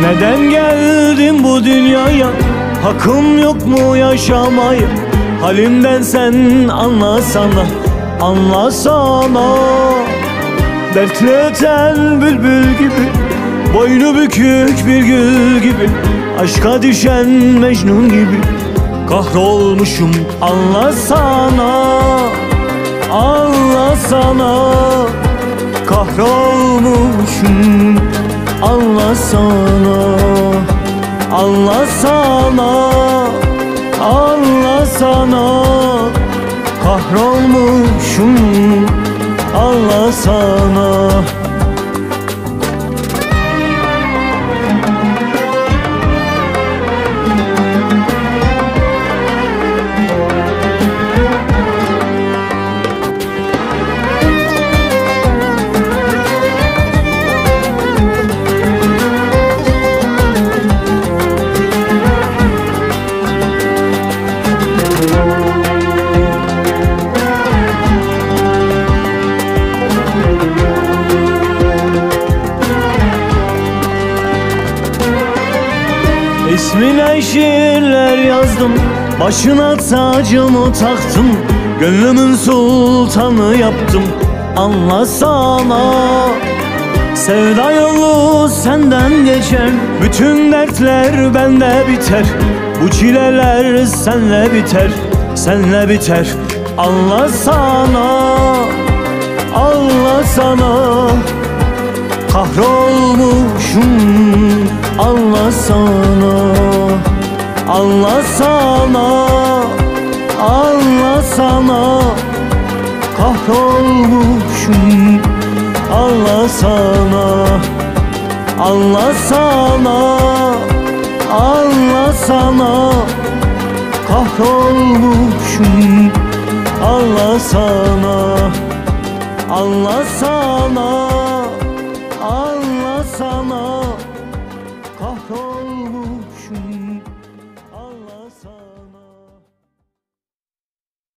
Neden geldim bu dünyaya? Hakkım yok mu yaşamaya? Halimden sen anlasana, anlasana. Dertle öten bülbül gibi, boynu bükük bir gül gibi, aşka düşen Mecnun gibi kahrolmuşum, anlasana, anlasana. Kahrolmuşum, anlasana, anlasana, anlasana. Kahrolmuşum, anlasana. İsmine şiirler yazdım, başına tacımı taktım, gönlümün sultanı yaptım, anlasana. Sevda yolu senden geçer, bütün dertler bende biter. Bu çileler senle biter, senle biter. Anlasana, anlasana. Kahrolmuşum, anlasana, anlasana, anlasana. Kahrolmuşum, anlasana, anlasana, anlasana. Kahrolmuşum, anlasana, anlasana.